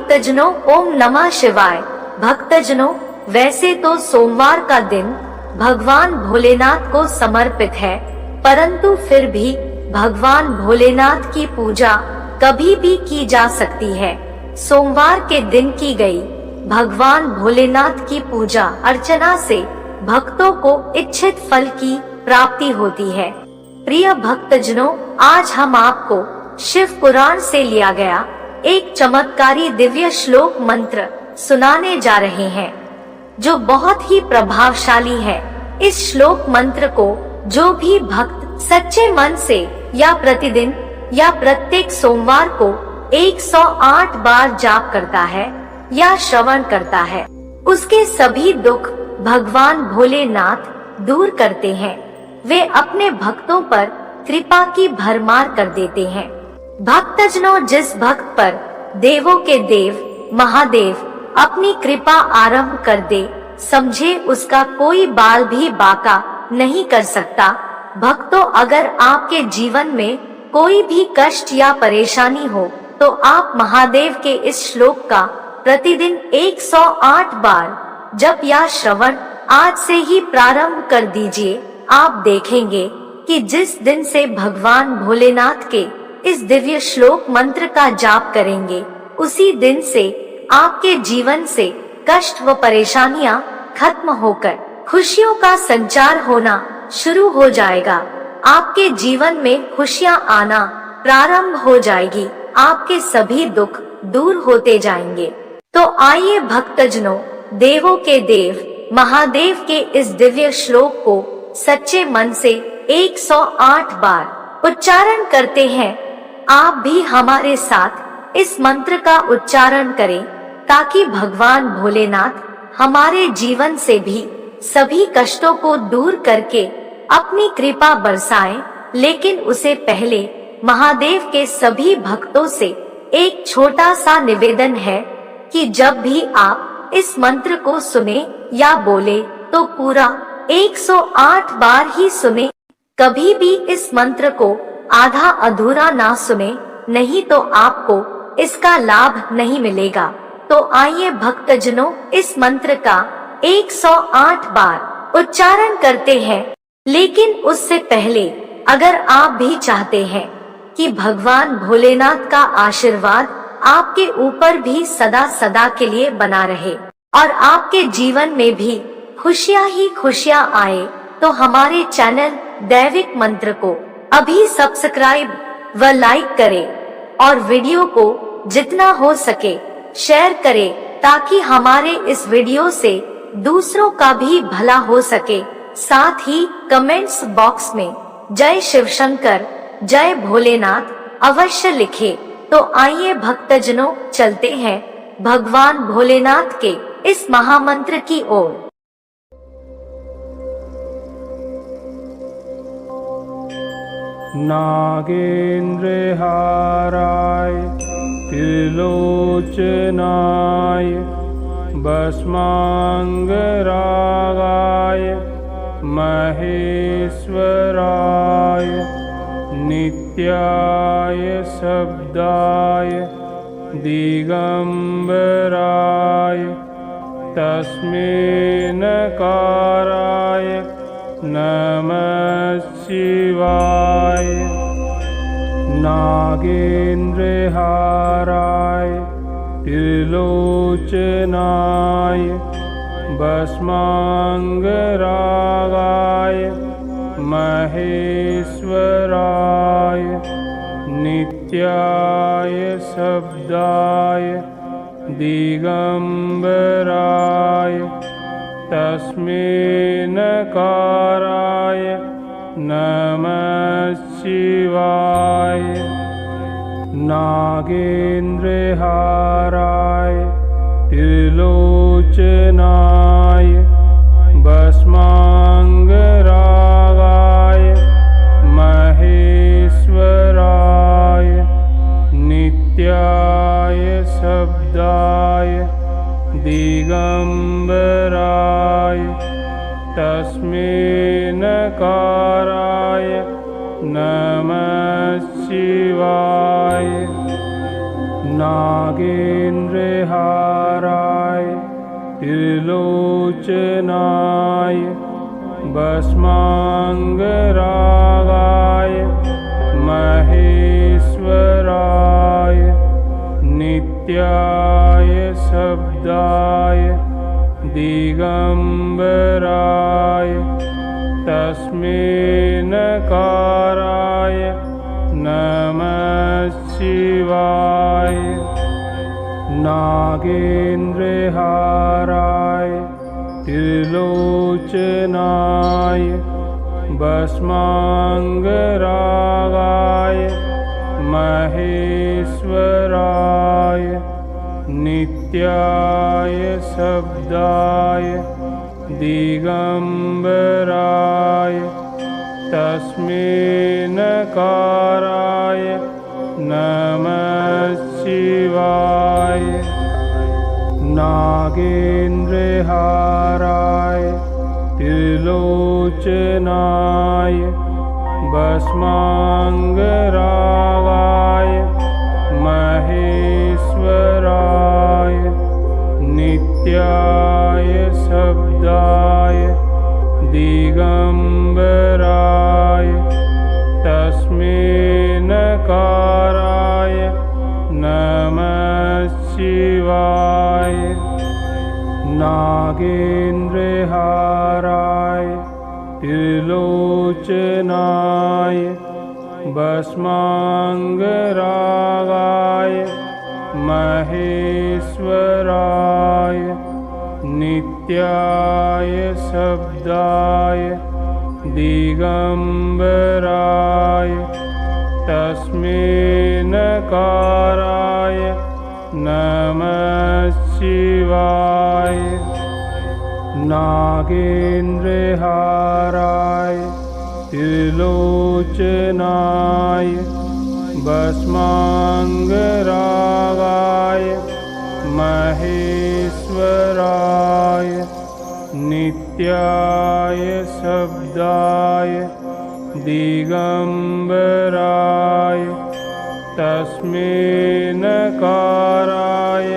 भक्तजनों, ओम नमः शिवाय। भक्तजनों, वैसे तो सोमवार का दिन भगवान भोलेनाथ को समर्पित है, परंतु फिर भी भगवान भोलेनाथ की पूजा कभी भी की जा सकती है। सोमवार के दिन की गई भगवान भोलेनाथ की पूजा अर्चना से भक्तों को इच्छित फल की प्राप्ति होती है। प्रिय भक्तजनों, आज हम आपको शिव पुराण से लिया गया एक चमत्कारी दिव्य श्लोक मंत्र सुनाने जा रहे हैं, जो बहुत ही प्रभावशाली है। इस श्लोक मंत्र को जो भी भक्त सच्चे मन से या प्रतिदिन या प्रत्येक सोमवार को 108 बार जाप करता है या श्रवण करता है, उसके सभी दुख भगवान भोलेनाथ दूर करते हैं। वे अपने भक्तों पर कृपा की भरमार कर देते हैं। भक्तजनों, जिस भक्त पर देवों के देव महादेव अपनी कृपा आरंभ कर दे, समझे उसका कोई बाल भी बाका नहीं कर सकता। भक्तों, अगर आपके जीवन में कोई भी कष्ट या परेशानी हो तो आप महादेव के इस श्लोक का प्रतिदिन 108 बार जप या श्रवण आज से ही प्रारंभ कर दीजिए। आप देखेंगे कि जिस दिन से भगवान भोलेनाथ के इस दिव्य श्लोक मंत्र का जाप करेंगे, उसी दिन से आपके जीवन से कष्ट व परेशानियां खत्म होकर खुशियों का संचार होना शुरू हो जाएगा। आपके जीवन में खुशियां आना प्रारंभ हो जाएगी। आपके सभी दुख दूर होते जाएंगे। तो आइए भक्तजनों, देवों के देव महादेव के इस दिव्य श्लोक को सच्चे मन से 108 बार उच्चारण करते हैं। आप भी हमारे साथ इस मंत्र का उच्चारण करें, ताकि भगवान भोलेनाथ हमारे जीवन से भी सभी कष्टों को दूर करके अपनी कृपा बरसाएं। लेकिन उसे पहले महादेव के सभी भक्तों से एक छोटा सा निवेदन है कि जब भी आप इस मंत्र को सुने या बोले तो पूरा 108 बार ही सुने। कभी भी इस मंत्र को आधा अधूरा ना सुने, नहीं तो आपको इसका लाभ नहीं मिलेगा। तो आइए भक्तजनों, इस मंत्र का 108 बार उच्चारण करते हैं। लेकिन उससे पहले अगर आप भी चाहते हैं कि भगवान भोलेनाथ का आशीर्वाद आपके ऊपर भी सदा सदा के लिए बना रहे और आपके जीवन में भी खुशियां ही खुशियां आए, तो हमारे चैनल दैविक मंत्र को अभी सब्सक्राइब व लाइक करें और वीडियो को जितना हो सके शेयर करें, ताकि हमारे इस वीडियो से दूसरों का भी भला हो सके। साथ ही कमेंट्स बॉक्स में जय शिव शंकर, जय भोलेनाथ अवश्य लिखें। तो आइए भक्तजनों, चलते हैं भगवान भोलेनाथ के इस महामंत्र की ओर। नागेन्द्रहाराय त्रिलोचनाय भस्मांगरागाय महेश्वराय नित्याय शब्दाय दिगंबराय तस्मै नकाराय नमः शिवाय। नागेन्द्रहाराय त्रिलोचनाय भस्मांगरागाय महेश्वराय नित्याय शब्दाय दिगंबराय तस्मै नकाराय नमः शिवाय। नागेन्द्रहाराय त्रिलोचनाय भस्मांगरागाय महेश्वराय नित्याय शब्दाय दिगंबराय तस्मै नकाराय नमः शिवाय। नागेन्द्रहाराय त्रिलोचनाय भस्मांगरागाय महेश्वराय नित्याय शब्दाय दिगंबराय तस्मै नकाराय नमः शिवाय। नागेन्द्रहाराय त्रिलोचनाय भस्मांगरागाय महेश्वराय नित्याय शब्दाय दिगंबराय तस्मै नकाराय नमः शिवाय। नागेन्द्रहाराय त्रिलोचनाय भस्मांगरागाय महेश्वराय नित्याय शब्दाय दिगंबराय तस्मै नकाराय नमः शिवाय। नागेन्द्रहाराय त्रिलोचनाय भस्मांगरागाय महेश्वराय नित्याय शब्दाय दिगंबराय तस्मै नकाराय नमः शिवाय। नागेन्द्रहाराय त्रिलोचनाय भस्मांगरागाय महेश्वराय नित्याय शब्दाय दिगंबराय तस्मै नकाराय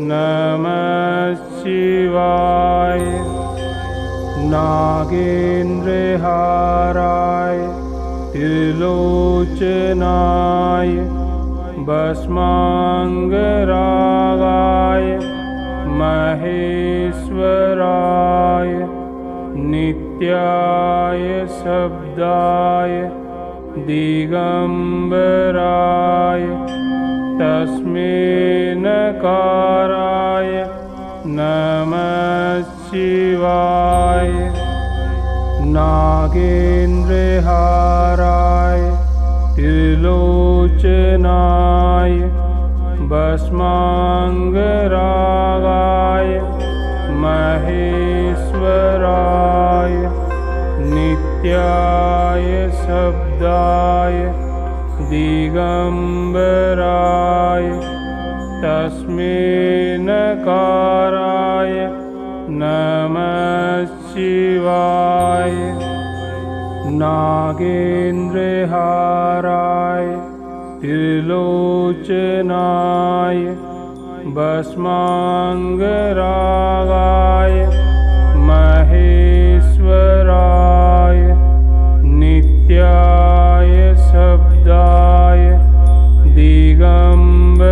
नमः शिवाय। नागेन्द्रहाराय त्रिलोचनाय भस्मांगरागाय महेश्वराय नित्याय शब्दाय दिगंबराय तस्मै नकाराय नमः शिवाय। नागेन्द्रहाराय त्रिलोचनाय भस्मांगरागाय महेश्वराय नित्याय शब्दाय दिगंबराय तस्मै नकाराय नमः शिवाय। नागेन्द्रहाराय त्रिलोचनाय भस्मांगरागाय महेश्वराय नित्याय शब्दाय दिगंबराय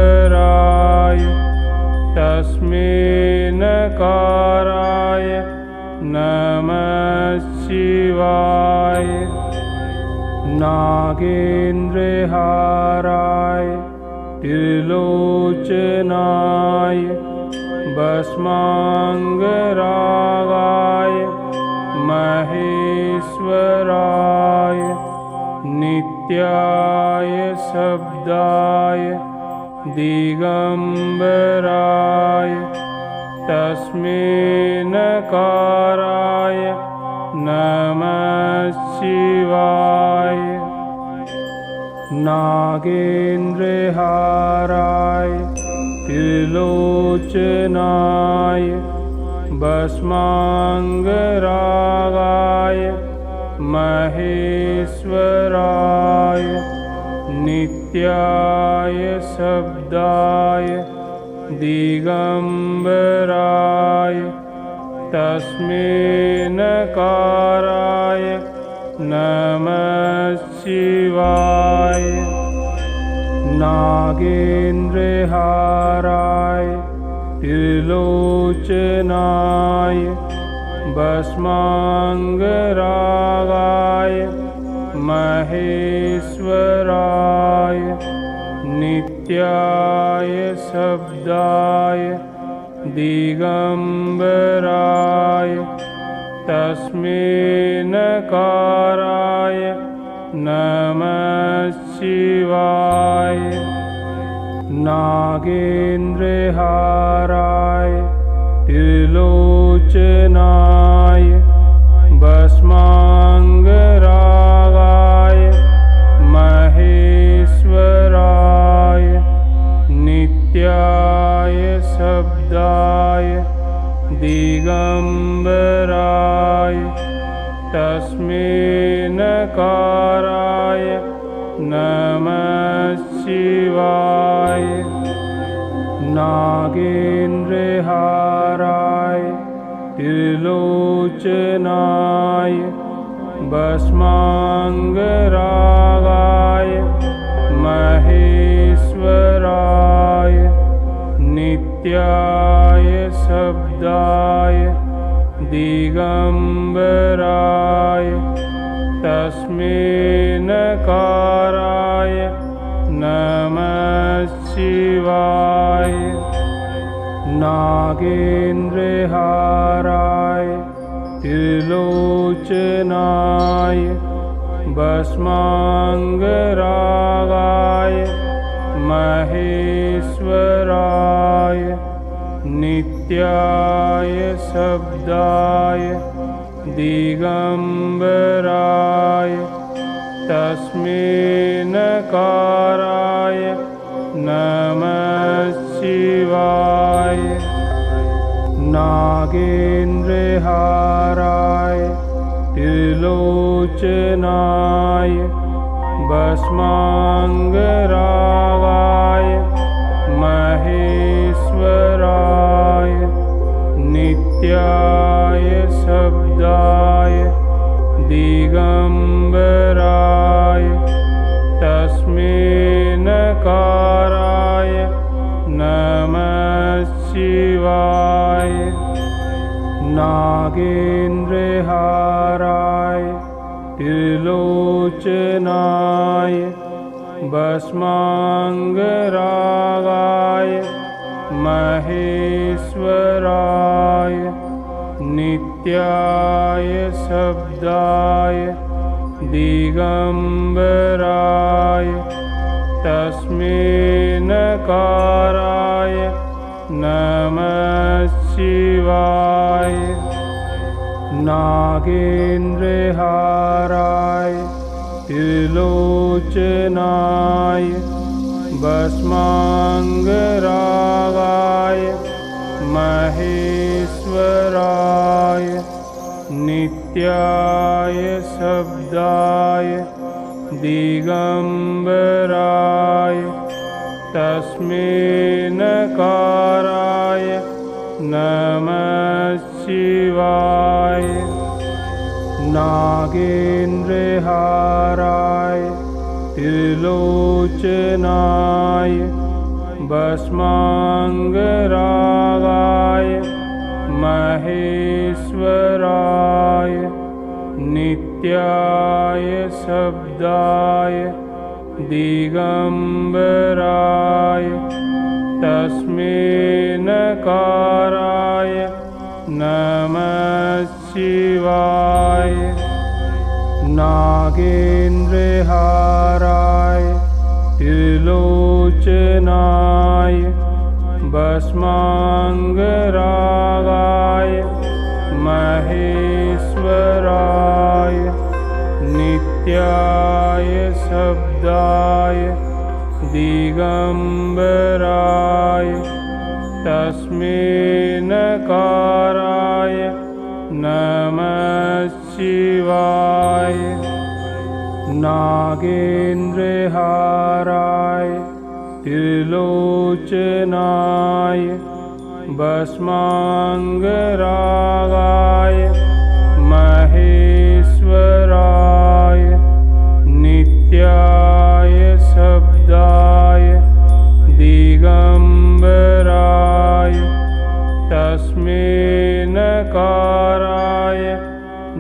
तस्मै नकाराय नमः शिवाय। नागेन्द्रहाराय त्रिलोचनाय भस्मांगरागाय महेश्वराय नित्याय शब्दाय दिगंबराय तस्मै नकाराय नमः शिवाय। नागेन्द्रहाराय त्रिलोचनाय भस्मांगरागाय महेश्वराय नित्याय शब्दाय दिगंबराय तस्मै नकाराय नमः शिवाय। नागेन्द्रहाराय त्रिलोचनाय भस्मांगरागाय महेश्वराय नित्याय शब्दाय दिगंबराय तस्मै नकाराय नमः शिवाय। नागेन्द्रहाराय त्रिलोचनाय भस्मांगरागाय महेश्वराय नित्याय शब्दाय दिगंबराय तस्मै नकाराय नमः शिवाय। नागेन्द्रहाराय त्रिलोचनाय भस्मांगरागाय महेश्वराय नित्याय शब्दाय दिगंबराय तस्मै नकाराय नमः शिवाय। नागेन्द्रहाराय त्रिलोचनाय भस्मांगरागाय महेश्वराय नित्याय शब्दाय दिगंबराय तस्मै नकाराय नमः शिवाय। नागेन्द्रहाराय त्रिलोचनाय भस्मांगरागाय महेश्वराय नित्याय शब्दाय दिगंबराय तस्मै नकाराय नमः शिवाय। नागेन्द्रहाराय त्रिलोचनाय भस्मांगरागाय महेश्वराय नित्याय शब्दाय दिगंबराय तस्मै नकाराय नमः शिवाय। नागेन्द्रहाराय त्रिलोचनाय भस्मांगरागाय महेश्वराय नित्याय शब्दाय दिगंबराय तस्मै नकाराय नमः शिवाय। नागेन्द्रहाराय त्रिलोचनाय भस्मांगरागाय महेश्वराय नित्याय शब्दाय दिगंबराय तस्मै नकाराय नमः शिवाय। नागेन्द्रहाराय त्रिलोचनाय भस्मांगरागाय महेश्वराय नित्याय शब्दाय दिगंबराय तस्मै नकाराय नमः शिवाय। नागेन्द्रहाराय त्रिलोचनाय भस्मांगरागाय महेश्वराय नित्याय शब्दाय दिगंबराय तस्मै नकाराय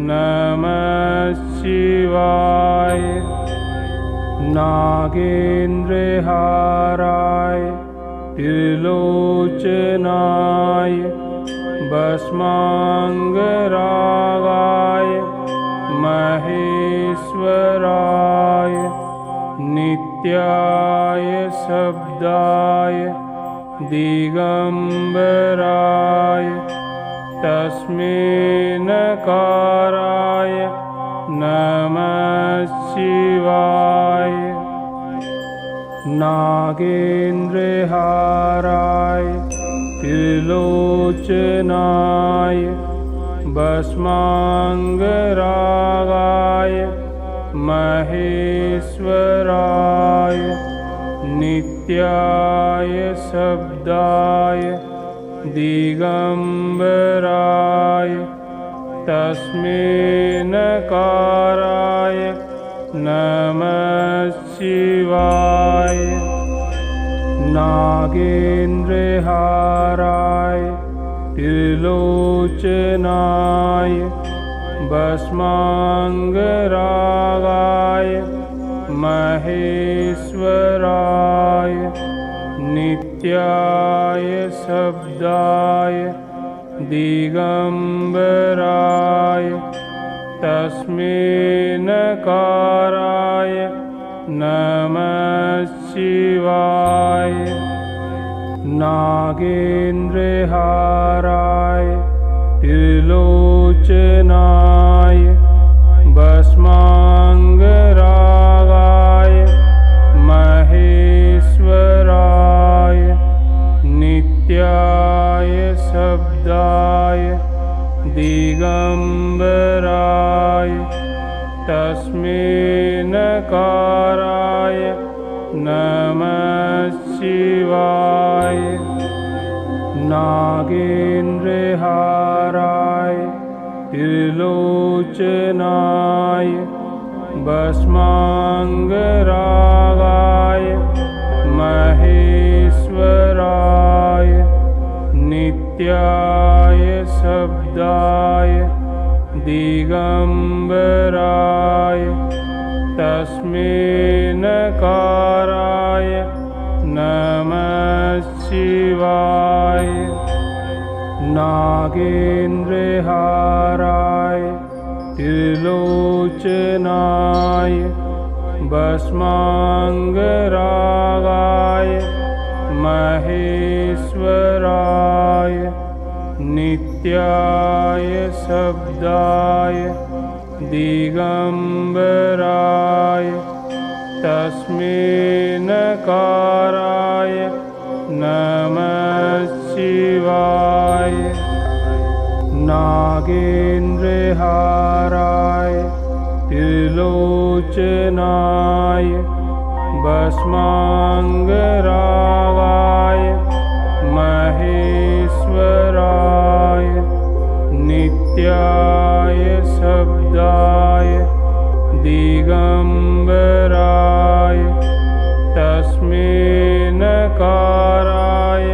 नमः शिवाय। नागेन्द्रहाराय त्रिलोचनाय भस्मांगरागाय महेश्वराय नित्याय शब्दाय दिगंबराय तस्मै नकाराय नमः शिवाय। नागेन्द्रहाराय त्रिलोचनाय भस्मांगरागाय महेश्वराय नित्याय शब्दाय दिगंबराय तस्मै नकाराय नमः शिवाय। नागेन्द्रहाराय त्रिलोचनाय भस्मांगरागाय महेश्वराय नित्याय शब्दाय दिगंबराय तस्मै नकाराय नमः शिवाय। नागेन्द्रहाराय त्रिलोचनाय भस्मांगरागाय महेश्वराय नित्याय शब्दाय दिगंबराय तस्मै नकाराय नमः शिवाय। नागेन्द्रहाराय त्रिलोचनाय भस्मांगरागाय महेश्वराय नित्याय शब्दाय दिगंबराय तस्मै नकाराय नमः शिवाय। नागेन्द्रहाराय त्रिलोचनाय भस्मांगरागाय महेश्वराय नित्याय शब्दाय दिगंबराय तस्मै नकाराय नमः शिवाय। नागेन्द्रहाराय त्रिलोचनाय भस्मांगरागाय महेश्वराय नित्याय शब्दाय दिगंबराय तस्मै नकाराय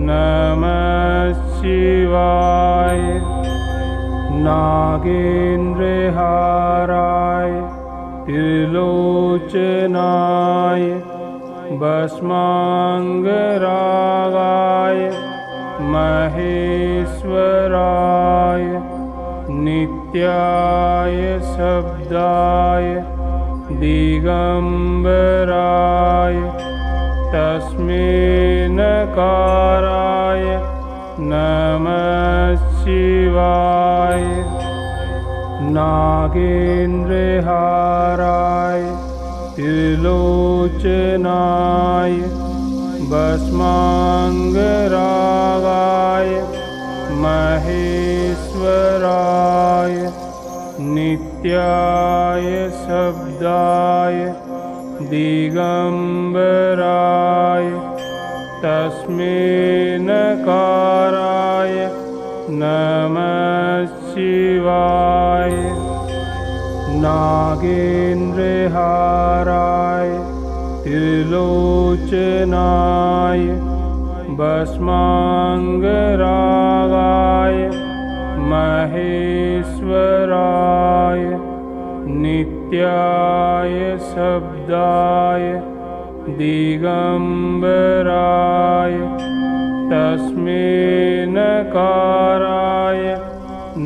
नमः शिवाय। नागेन्द्रहाराय त्रिलोचनाय भस्मांगरागाय महेश्वराय नित्याय शब्दाय दिगंबराय तस्मै नकाराय नमः शिवाय। नागेन्द्रहाराय त्रिलोचनाय भस्मांगरागाय महेश्वराय नित्याय शब्दाय दिगंबराय तस्मै नकाराय नमः शिवाय। नागेन्द्रहाराय त्रिलोचनाय भस्मांगरागाय महेश्वराय नित्याय शब्दाय दिगंबराय तस्मै नकाराय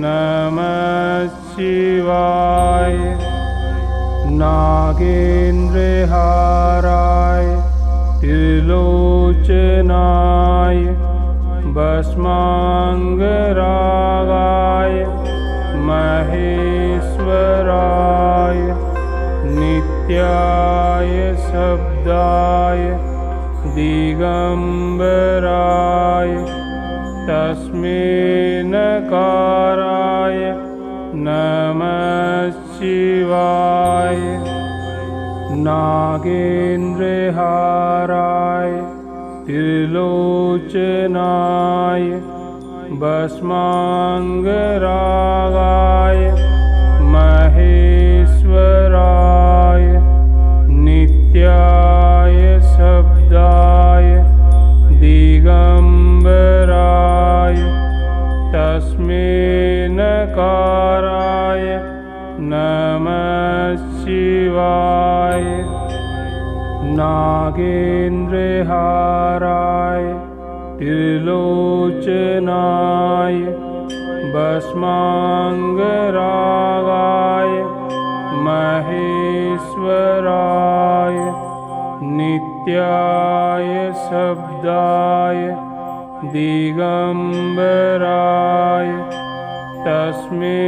नमः शिवाय। नागेन्द्रहाराय त्रिलोचनाय भस्मांगरागाय महेश्वराय नित्याय शब्दाय दिगंबराय तस्मै नकाराय नमः शिवाय। नागेन्द्रहाराय त्रिलोचनाय भस्मांगरागाय महेश्वराय नित्याय शब्दाय दिगंबराय तस्मै नकाराय नमः शिवाय। नागेन्द्रहाराय त्रिलोचनाय भस्मांगरागाय महेश्वराय नित्याय शब्दाय दिगंबराय तस्मै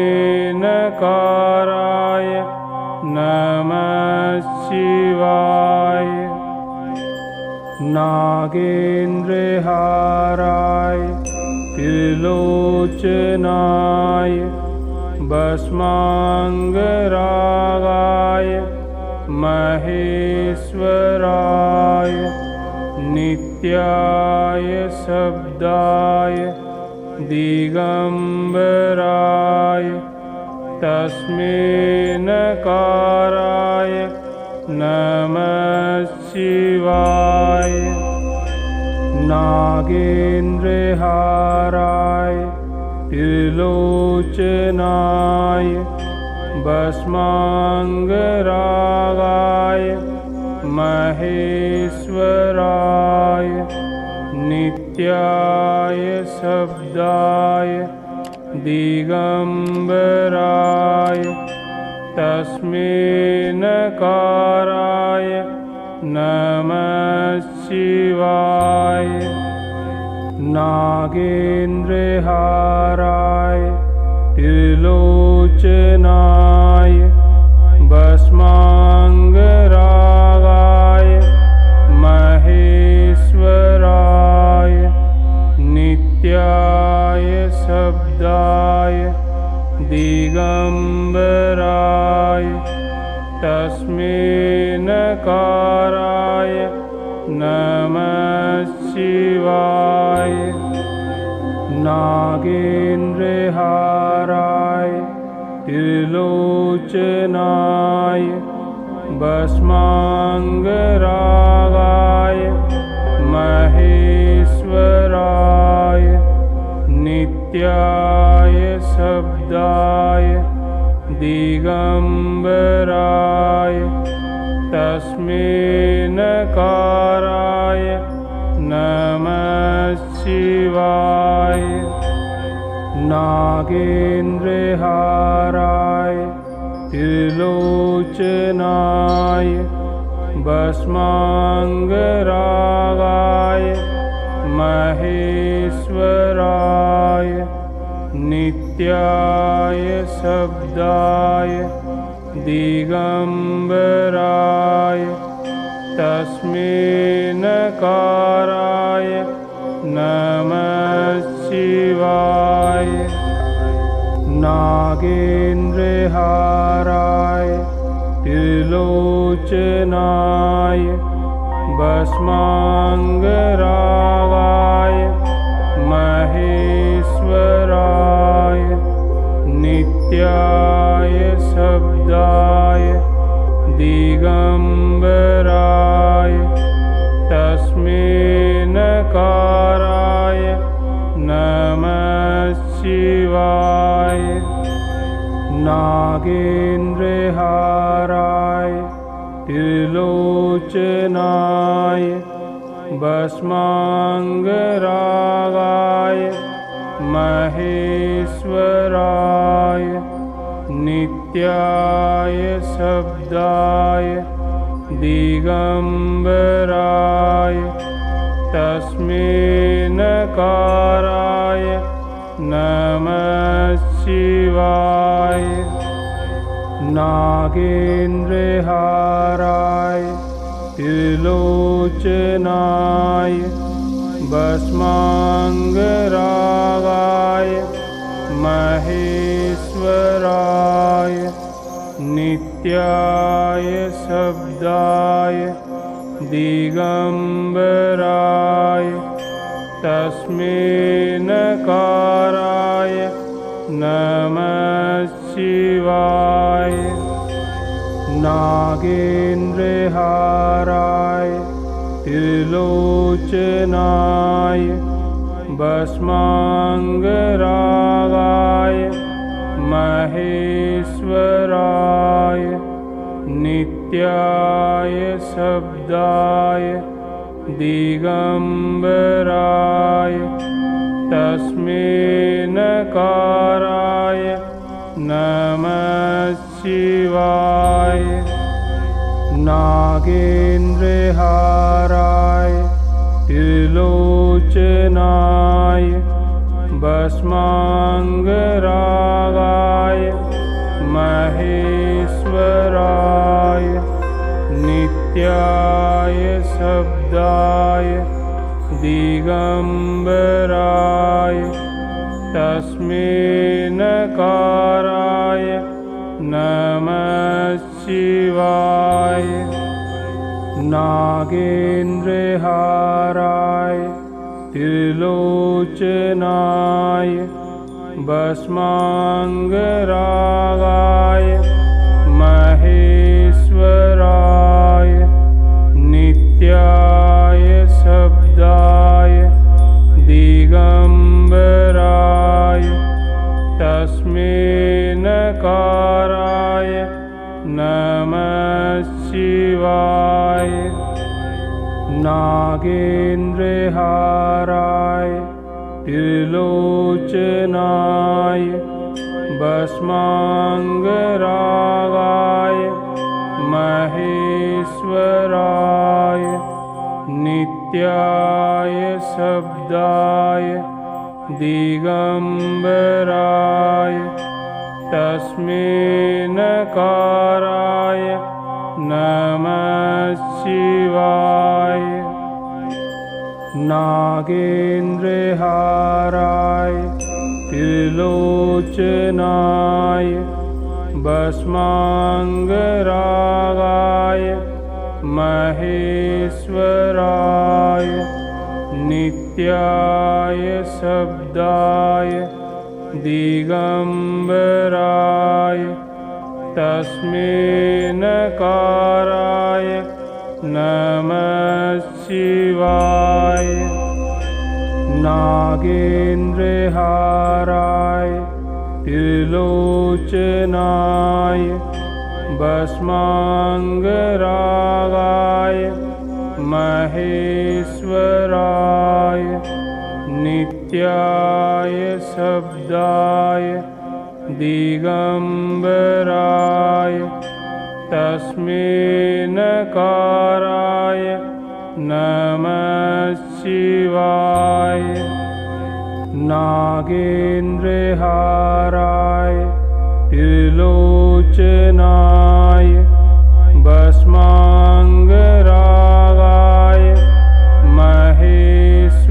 नकाराय नमः शिवाय। नागेन्द्रहाराय त्रिलोचनाय भस्मांगरागाय महेश्वराय नित्याय शब्दाय दिगंबराय तस्मै नकाराय नमः शिवाय। नागेन्द्रहाराय त्रिलोचनाय भस्मांगरागाय महेश्वराय नित्याय शब्दाय दिगंबराय तस्मै नकाराय नमः शिवाय। नागेन्द्रहाराय त्रिलोचनाय भस्मांगरागाय महेश्वराय नित्याय शब्दाय दिगंबराय तस्मै नकाराय नमः शिवाय। नागेन्द्रहाराय त्रिलोचनाय भस्मांगरागाय महेश्वराय नित्याय शब्दाय दिगंबराय तस्मै नकाराय नमः शिवाय। नागेन्द्रहाराय त्रिलोचनाय भस्मांगरागाय महेश्वराय नित्याय शब्दाय दिगंबराय तस्मै नकाराय नमः शिवाय। नागेन्द्र नागेन्द्रहाराय त्रिलोचनाय भस्मांगरागाय महेश्वराय नित्याय शब्दाय दिगंबराय तस्मै नकाराय नमः शिवाय। नागेन्द्रहाराय त्रिलोचनाय भस्मांगरागाय महेश्वराय नित्याय शब्दाय दिगंबराय तस्मै नकाराय नमः शिवाय। नागेन्द्रहाराय त्रिलोचनाय भस्मांगरागाय महेश्वराय नित्याय शब्दाय दिगंबराय तस्मै नकाराय नमः शिवाय। नागेन्द्रहाराय त्रिलोचनाय भस्मांगरागाय महेश्वराय नित्याय शब्दाय दिगंबराय तस्मै नकाराय नमः शिवाय। नागेन्द्रहाराय त्रिलोचनाय भस्मांगरागाय महेश्वराय नित्याय शब्दाय दिगंबराय तस्मै नकाराय नमः शिवाय। नागेन्द्रहाराय त्रिलोचनाय भस्मांगरागाय महेश्वराय नित्याय शब्दाय दिगंबराय तस्मै नकाराय नमः शिवाय। नागेन्द्रहाराय त्रिलोचनाय भस्मांगरागाय महेश्वराय नित्याय शब्दाय दिगंबराय तस्मै नकाराय नमः शिवाय। नागेन्द्रहाराय त्रिलोचनाय भस्मांगरागाय महेश्वराय नित्याय शब्दाय दिगंबराय तस्मै नकाराय नमः शिवाय। नागेन्द्रहाराय त्रिलोचनाय भस्मांगरागाय महेश्वराय नित्याय शब्दाय दिगंबराय तस्मै नकाराय नमः शिवाय। नागेन्द्रहाराय त्रिलोचनाय भस्मांगरागाय महेश्वराय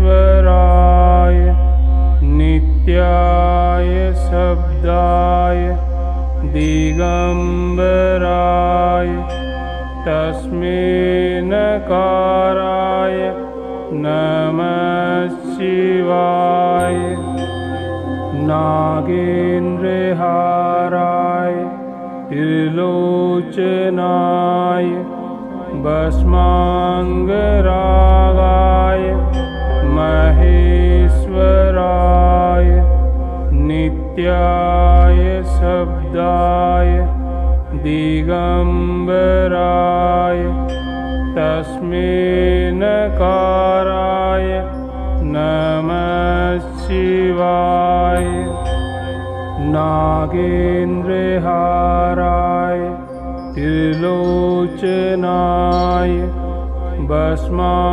नित्याय शब्दाय दिगंबराय तस्मै नकाराय नमः शिवाय। नागेन्द्रहाराय त्रिलोचनाय भस्मांगरागाय महेश्वराय नित्याय शब्दाय दिगंबराय तस्मै नकाराय नमः शिवाय। नागेन्द्रहाराय त्रिलोचनाय भस्मांगरागाय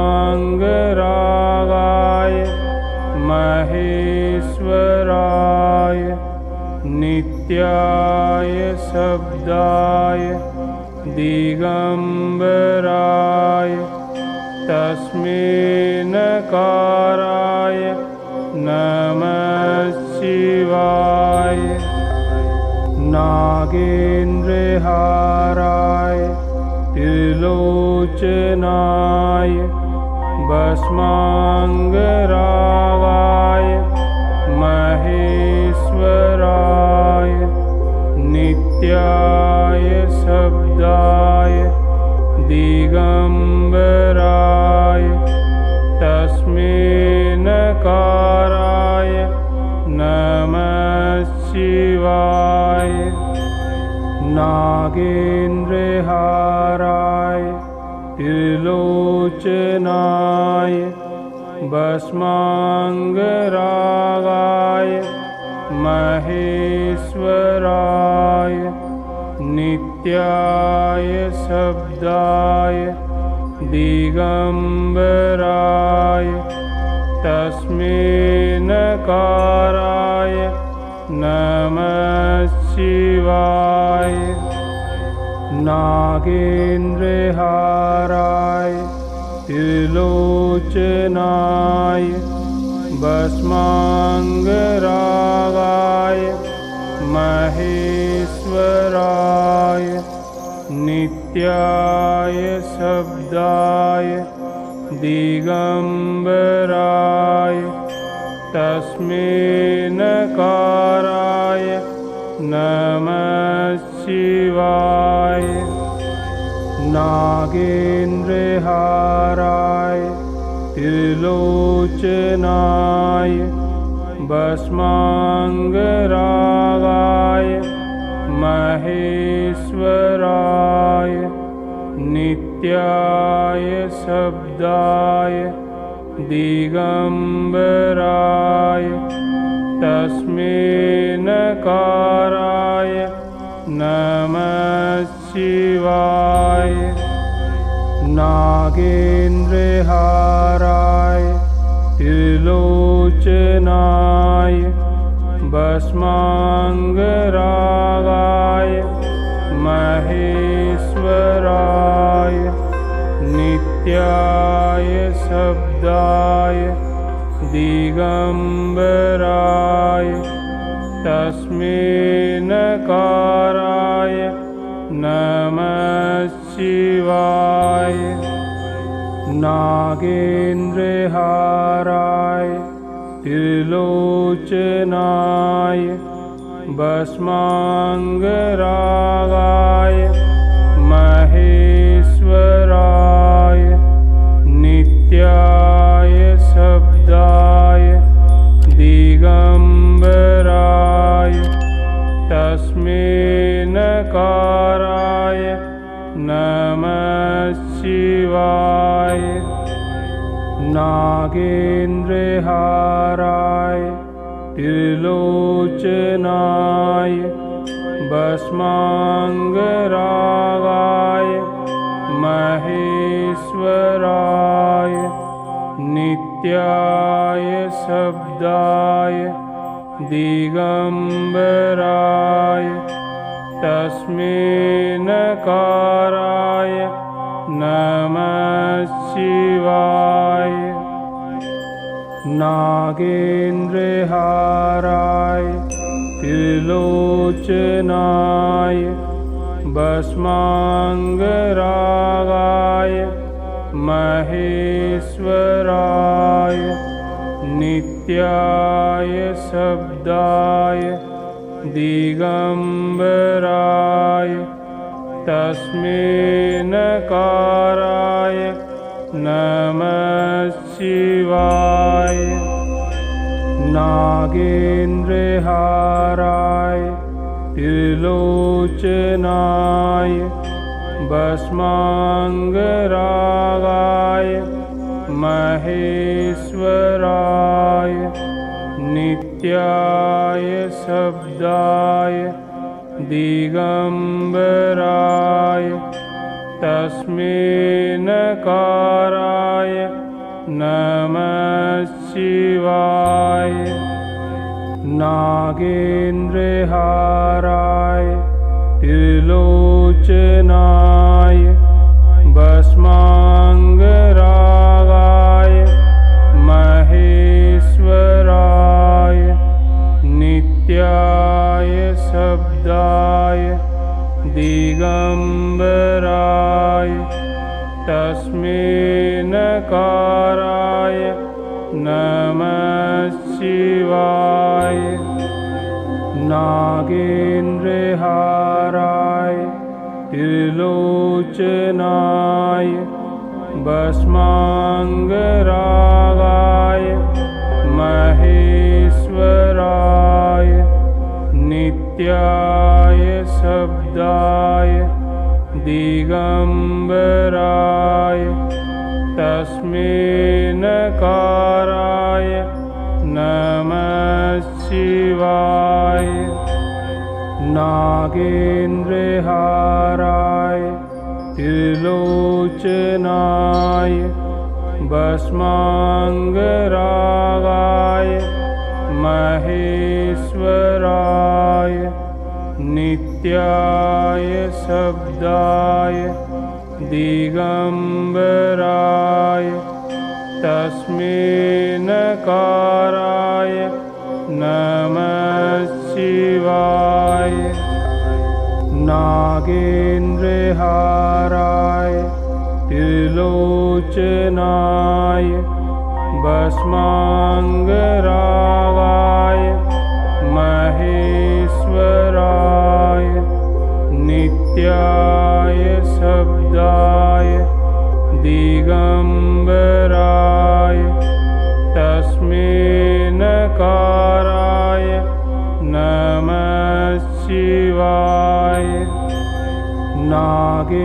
महेश्वराय नित्याय शब्दाय दिगंबराय तस्मै नकाराय नमः शिवाय। नागेन्द्रहाराय त्रिलोचनाय भस्मांगरागाय महेश्वराय नित्याय शब्दाय दिगंबराय तस्मै नकाराय नमः शिवाय। नागेन्द्रहाराय त्रिलोचनाय भस्मांगरागाय महेश्वराय नित्याय शब्दाय दिगंबराय तस्मै नकाराय नमः शिवाय। नागेन्द्रहाराय त्रिलोचनाय भस्मांगरागाय महेश्वराय नित्याय शब्दाय दिगंबराय तस्मै नकाराय नमः शिवाय। नागेन्द्रहाराय त्रिलोचनाय भस्मांगरागाय महेश्वराय नित्याय शब्दाय दिगंबराय तस्मै नकाराय नमः शिवाय। नागेन्द्रहाराय त्रिलोचनाय भस्मांगरागाय महेश्वराय नित्याय शब्दाय दिगंबराय तस्मै नकाराय नमः शिवाय। नागेन्द्रहाराय त्रिलोचनाय भस्मांगरागाय महेश्वराय नित्याय शब्दाय दिगंबराय तस्मै नकाराय नमः शिवाय। नागेन्द्रहाराय त्रिलोचनाय भस्मांगरागाय महेश्वराय नित्याय शब्दाय दिगंबराय तस्मै नकाराय नमः शिवाय। नागेन्द्रहाराय त्रिलोचनाय भस्माङ्गरागाय महेश्वराय नित्याय शब्दाय दिगम्बराय तस्मै नकाराय नमः शिवाय। नागेन्द्रहाराय त्रिलोचनाय भस्माङ्गरागाय महेश्वराय नित्याय शब्दाय दिगम्बराय तस्मै नकाराय नमः शिवाय। नागेन्द्रहाराय त्रिलोचनाय भस्माङ्गरागाय महेश्वराय नित्याय शब्दाय दिगम्बराय तस्मै नकाराय नमः शिवाय। नागेन्द्रहाराय त्रिलोचनाय भस्माङ्गरागाय महेश्वराय नित्याय शब्दाय दिगम्बराय तस्मै नकाराय नमः शिवाय। नागेन्द्रहाराय त्रिलोचनाय भस्माङ्गरागाय महेश्वराय नित्याय शब्दाय दिगम्बराय तस्मै नकाराय नमः शिवाय। नागेन्द्रहाराय त्रिलोचनाय भस्माङ्गरागाय महेश्वराय नित्याय शब्दाय दिगम्बराय तस्मै नकाराय नमः शिवाय। नागेन्द्रहाराय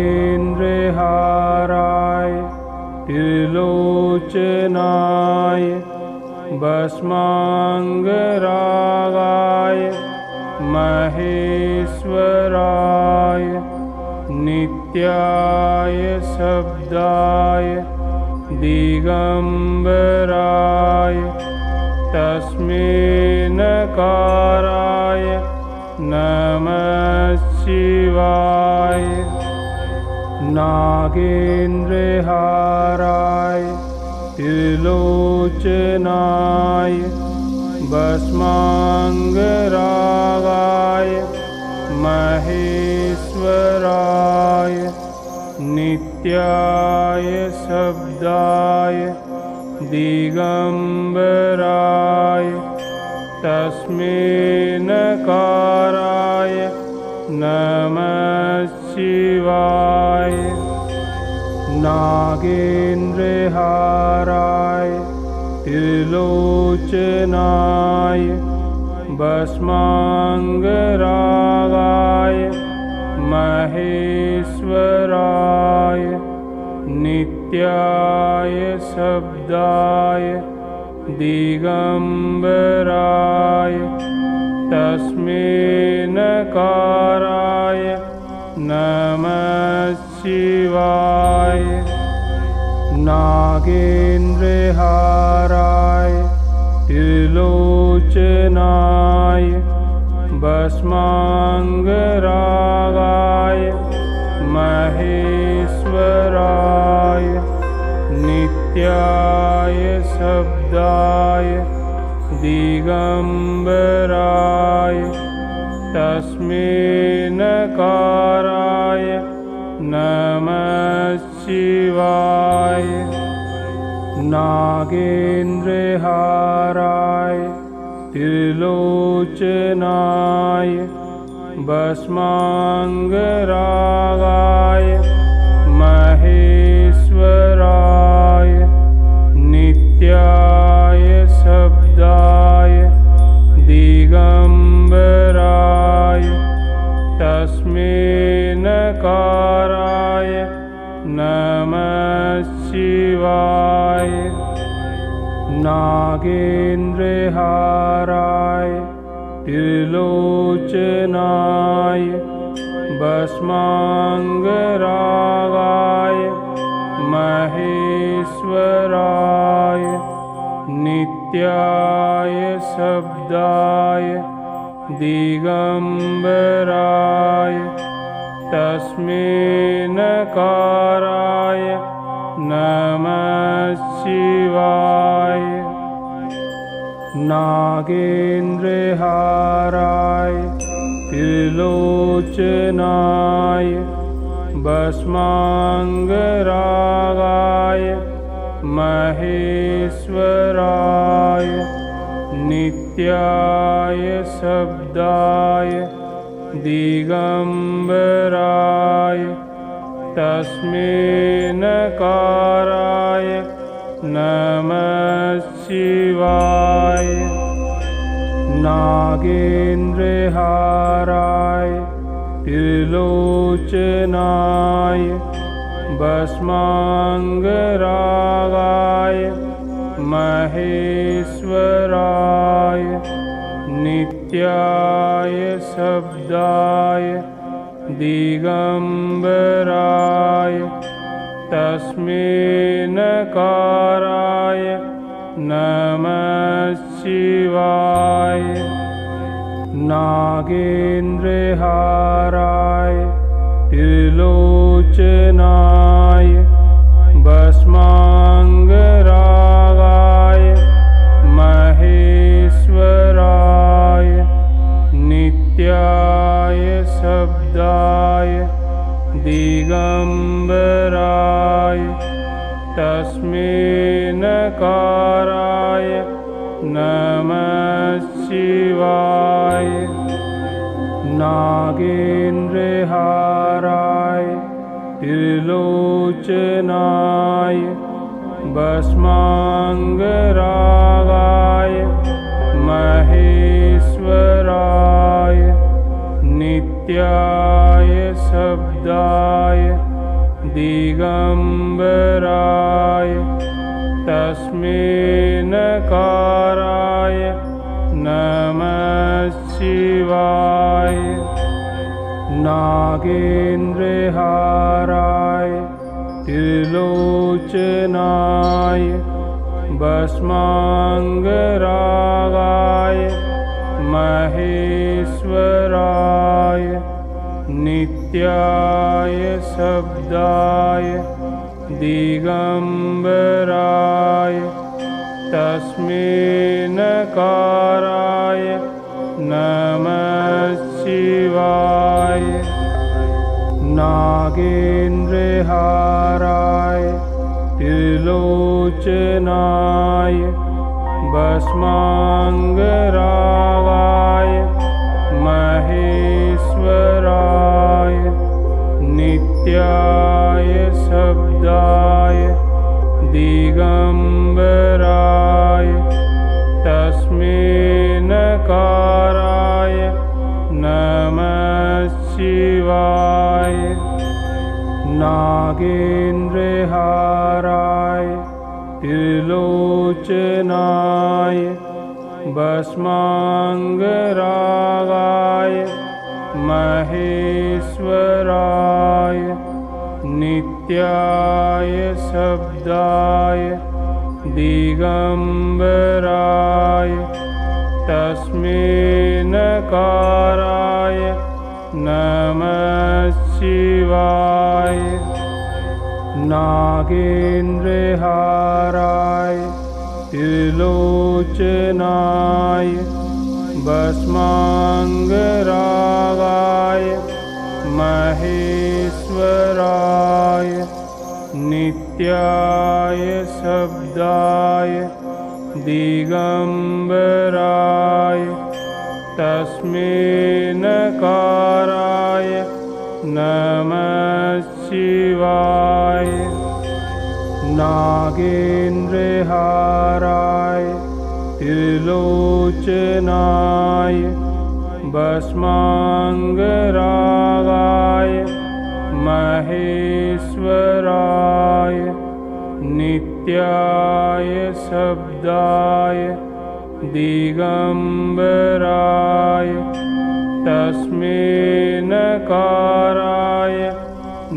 त्रिलोचनाय भस्माङ्गरागाय महेश्वराय नित्याय शब्दाय दिगम्बराय तस्मै नकाराय नमः शिवाय। नागेन्द्रहाराय त्रिलोचनाय भस्माङ्गरागाय महेश्वराय नित्याय शब्दाय दिगम्बराय तस्मै नकाराय नमः शिवाय। नागेन्द्रहाराय त्रिलोचनाय भस्माङ्गरागाय महेश्वराय नित्याय शब्दाय दिगम्बराय तस्मै नकाराय नमः शिवाय। नागेन्द्रहाराय त्रिलोचनाय भस्माङ्गरागाय महेश्वराय नित्याय शब्दाय दिगम्बराय तस्मै नकाराय नमः शिवाय। नागेन्द्रहाराय त्रिलोचनाय भस्मांगरागाय महेश्वराय नित्याय शब्दाय दिगंबराय तस्मै नकाराय नमः शिवाय। नागेन्द्रहाराय त्रिलोचनाय भस्मांगरागाय महेश्वराय नित्याय शब्दाय दिगंबराय तस्मै नकाराय नमः शिवाय। नागेन्द्रहाराय त्रिलोचनाय भस्मांगरागाय महेश्वराय नित्याय शब्दाय दिगंबराय तस्मै नकाराय नमः शिवाय। नागेन्द्रहाराय त्रिलोचनाय भस्मांगरागाय महेश्वराय नित्याय शब्दाय दिगंबराय तस्मै नकाराय नमः शिवाय। नागेन्द्रहाराय त्रिलोचनाय भस्मांगरागाय महेश्वराय नित्याय शब्दाय दिगंबराय तस्मै नकाराय नमः शिवाय। नागेन्द्रहाराय त्रिलोचनाय भस्मांगरागाय महेश्वराय नित्याय शब्दाय दिगंबराय तस्मै नकाराय नमः शिवाय। नागेन्द्रहाराय त्रिलोचनाय भस्मांगरागाय महेश्वराय नित्याय शब्दाय दिगंबराय तस्मै नकाराय नमः शिवाय। नागेन्द्रहाराय त्रिलोचनाय भस्मांगरागाय महेश्वराय नित्याय शब्दाय दिगंबराय तस्मै नकाराय नमः शिवाय। नागेन्द्रहाराय त्रिलोचनाय भस्मांगरागाय महेश्वराय नित्याय शब्दाय दिगंबराय तस्मै नकाराय नमः शिवाय। नागेन्द्रहाराय त्रिलोचनाय भस्मांगरागाय महेश्वराय महेश्वराय नित्याय शब्दाय दिगंबराय तस्मै नकाराय नमः शिवाय। नागेन्द्रहाराय त्रिलोचनाय भस्मांगरागाय महेश्वराय नित्याय शब्दाय दिगंबराय तस्मै नकाराय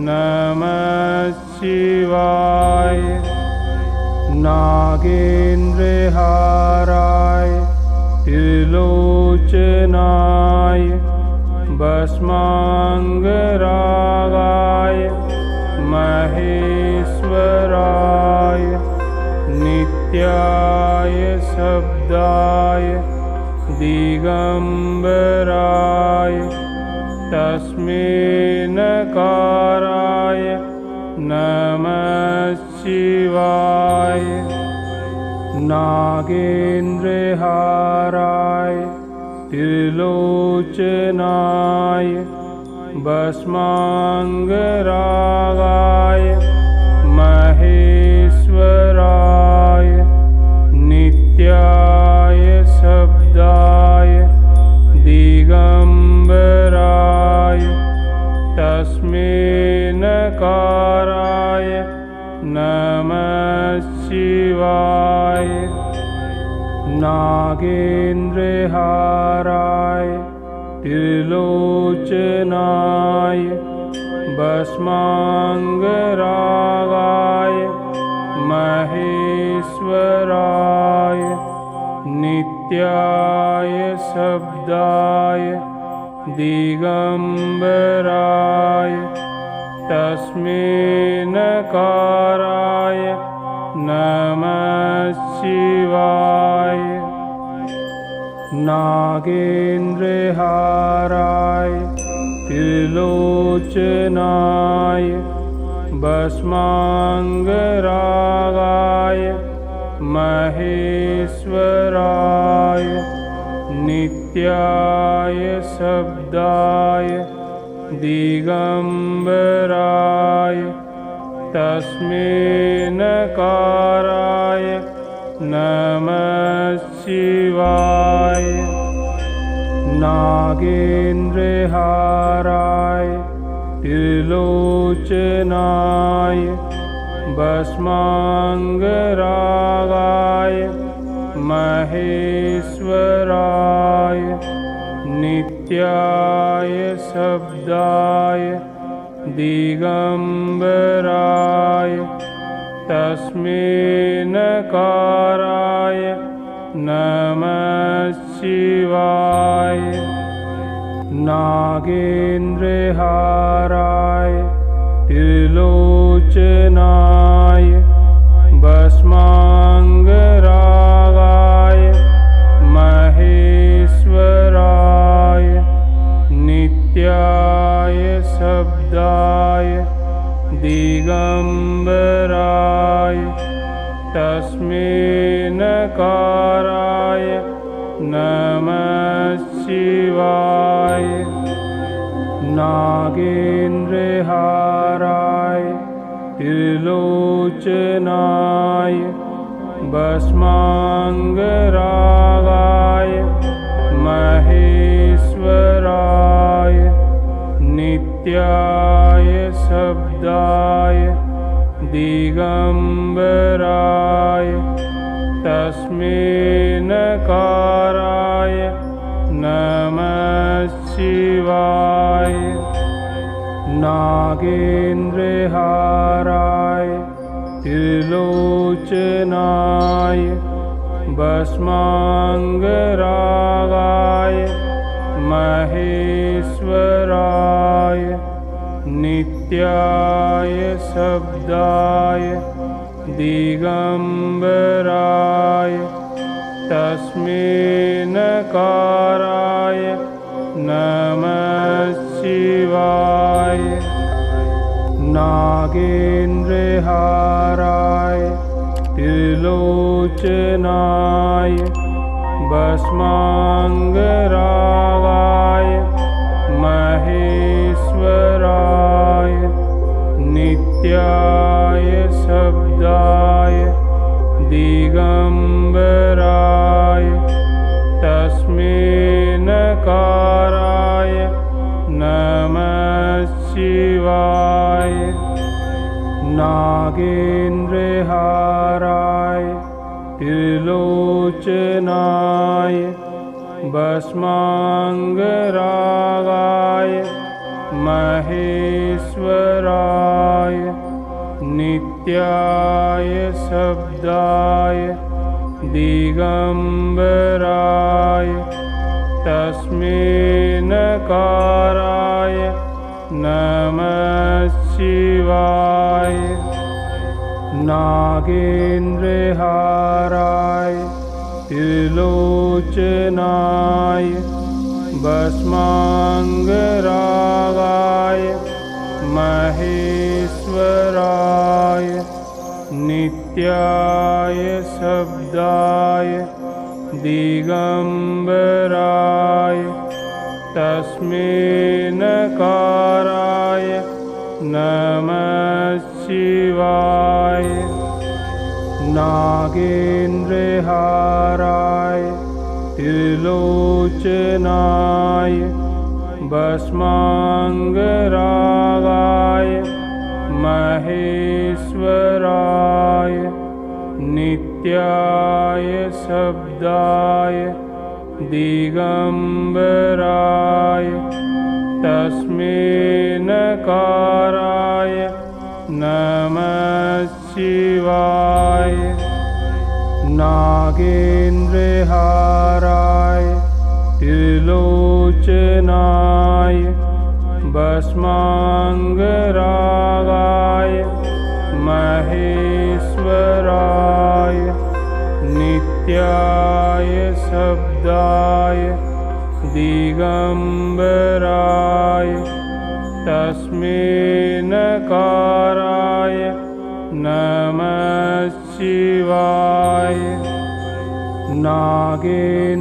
नमः शिवाय। नागेन्द्रहाराय त्रिलोचनाय भस्मांगरागाय महेश्वराय नित्याय शब्दाय दिगंबराय तस्मै नकाराय नमः शिवाय। नागेन्द्रहाराय त्रिलोचनाय भस्मांगरागाय महेश्वराय नित्याय शब्दाय दिगंबराय तस्मै नकाराय नमः शिवाय। नागेन्द्रहाराय त्रिलोचनाय भस्मांगरागाय महेश्वराय नित्याय शब्दाय दिगंबराय तस्मै नकाराय नमः शिवाय। नागेन्द्रहाराय त्रिलोचनाय भस्मांगरागाय महेश्वराय नित्याय शब्दाय दिगंबराय तस्मै नकाराय नमः शिवाय। नागेन्द्रहाराय त्रिलोचनाय भस्मांगरागाय महेश्वराय नित्याय शब्दाय दिगंबराय तस्मै नकाराय नमः शिवाय। नागेन्द्रहाराय त्रिलोचनाय भस्मांगरागाय महेश्वराय नित्याय शब्दाय दिगंबराय तस्मै नकाराय नमः शिवाय। नागेन्द्रहाराय त्रिलोचनाय भस्मांगरागाय महेश्वराय नित्याय शब्दाय दिगंबराय तस्मै नकाराय नमः शिवाय। नागेन्द्रहाराय त्रिलोचनाय भस्मांगरागाय महेश्वराय नित्याय शब्दाय दिगंबराय तस्मै नकाराय नमः शिवाय। नागेन्द्रहाराय त्रिलोचनाय भस्मांगरागाय महेश्वराय नित्याय शब्दाय दिगंबराय तस्मै नकाराय नमः शिवाय। नागेन्द्रहाराय त्रिलोचनाय भस्मांगरागाय महेश्वराय नित्याय शब्दाय दिगंबराय तस्मै नकाराय नमः शिवाय। नागेन्द्रहाराय त्रिलोचनाय भस्मांगरागाय महेश्वराय नित्याय शब्दाय दिगंबराय तस्मै नकाराय नमः शिवाय। नागेन्द्रहाराय त्रिलोचनाय भस्मांगरागाय महेश्वराय नित्याय शब्दाय दिगंबराय तस्मै नकाराय नमः शिवाय। नागेन्द्रहाराय त्रिलोचनाय भस्मांगरागाय महेश्वराय नित्याय शब्दाय दिगंबराय तस्मै नकाराय नमः शिवाय। नागेन्द्रहाराय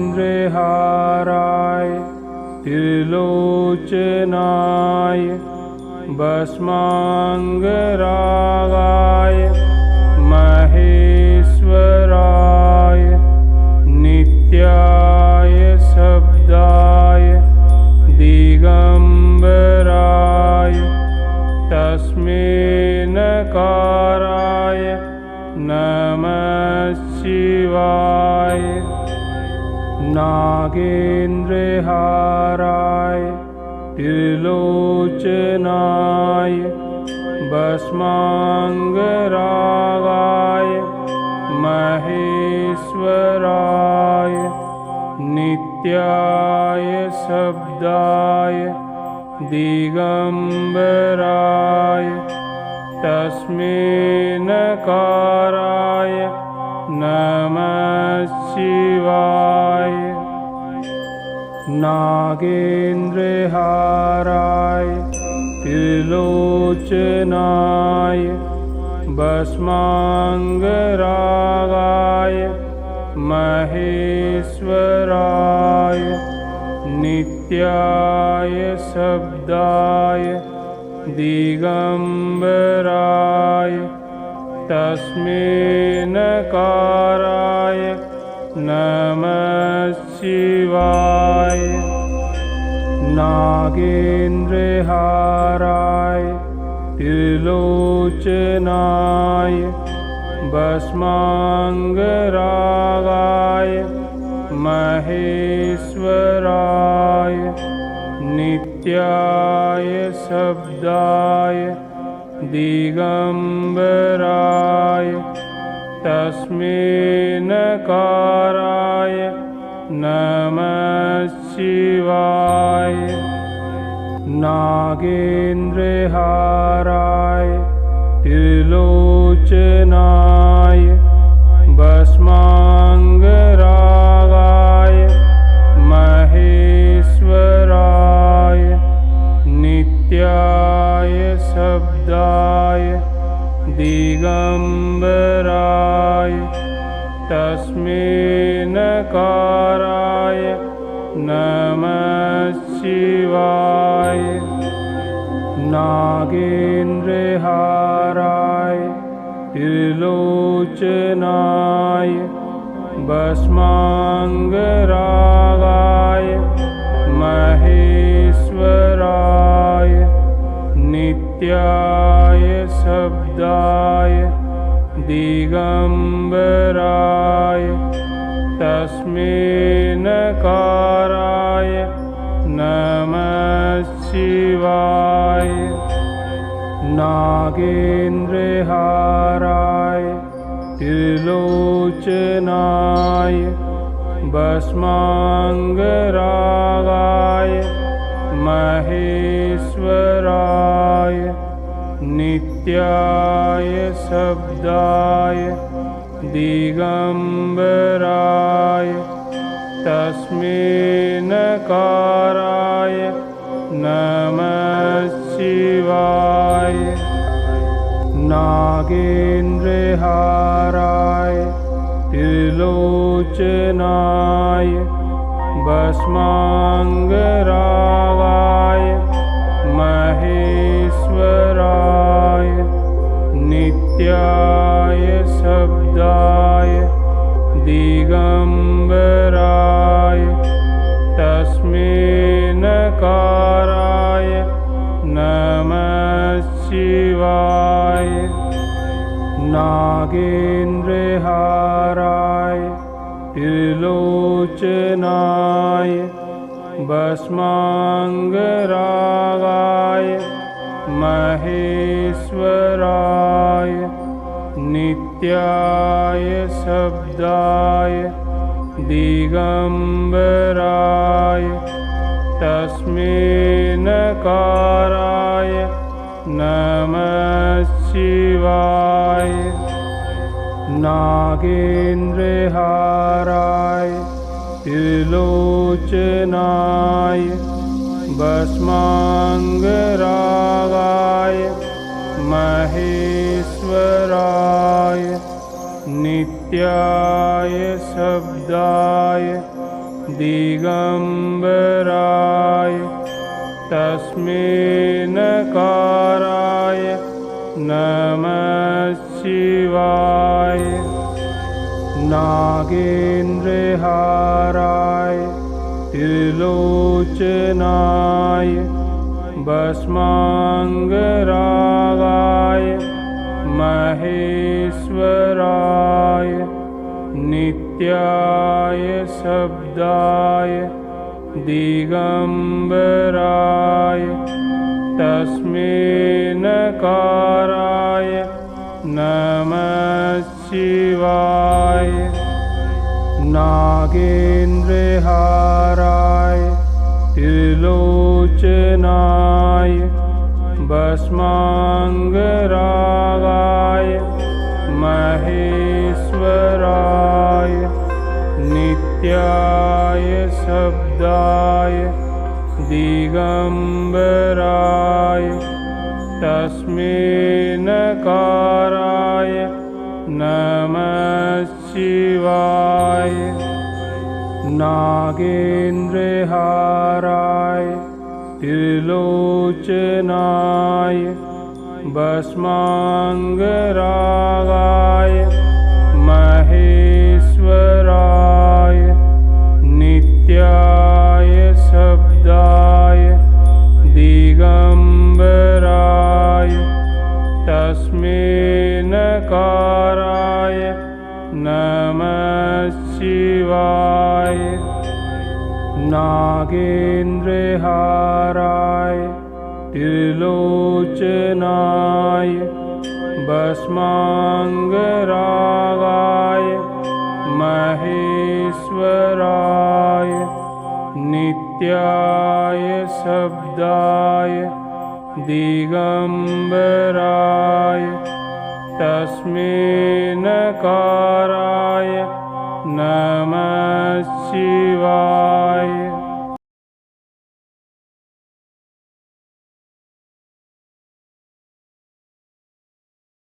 त्रिलोचनाय भस्मांगरागाय महेश्वराय नित्याय शब्दाय दिगंबराय तस्मै नकाराय नमः शिवाय। नागेन्द्रहाराय त्रिलोचनाय भस्मांगरागाय महेश्वराय नित्याय शब्दाय दिगंबराय तस्मै नकाराय नमः शिवाय। नागेन्द्रहाराय त्रिलोचनाय भस्मांगरागाय महेश्वराय नित्याय शब्दाय दिगंबराय तस्मै नकाराय नमः शिवाय। नागेन्द्रहाराय त्रिलोचनाय भस्मांगरागाय महेश्वराय नित्याय शब्दाय दिगंबराय तस्मै नकाराय नमः शिवाय। नागेन्द्रहाराय त्रिलोचनाय भस्मांगरागाय महेश्वराय नित्याय शब्दाय दिगंबराय तस्मै नकाराय नमः शिवाय। नागेन्द्रहाराय त्रिलोचनाय भस्मांगरागाय महेश्वराय नित्याय शब्दाय दिगंबराय तस्मै नकाराय नमः शिवाय। नागेन्द्रहाराय त्रिलोचनाय भस्मांगरागाय महेश्वराय नित्याय शब्दाय दिगंबराय तस्मै नकाराय नमः शिवाय। नागेन्द्रहाराय त्रिलोचनाय भस्मांगरागाय महेश्वराय नित्याय शब्दाय दिगंबराय तस्मै नकाराय नमः शिवाय। नागेन्द्रहाराय त्रिलोचनाय भस्मांगरागाय महेश्वराय नित्याय शब्दाय दिगंबराय तस्मै नकाराय नमः शिवाय। नागेन्द्रहाराय त्रिलोचनाय भस्मांगरागाय महेश्वराय नित्याय शब्दाय दिगंबराय तस्मै नकाराय नमः शिवाय। नागेन्द्रहाराय त्रिलोचनाय भस्मांगरागाय महेश्वराय नित्याय शब्दाय दिगंबराय तस्मै नकाराय नमः शिवाय। नागेन्द्रहाराय त्रिलोचनाय भस्मांगरागाय महेश्वराय नित्याय शब्दाय दिगंबराय तस्मै नकाराय नमः शिवाय। नागेन्द्रहाराय त्रिलोचनाय भस्मांगरागाय महेश्वराय नित्याय शब्दाय दिगंबराय तस्मै नकाराय नमः शिवाय। नागेन्द्रहाराय त्रिलोचनाय भस्मांगरागाय महेश्वराय नित्याय शब्दाय दिगंबराय तस्मै नकाराय नमः शिवाय।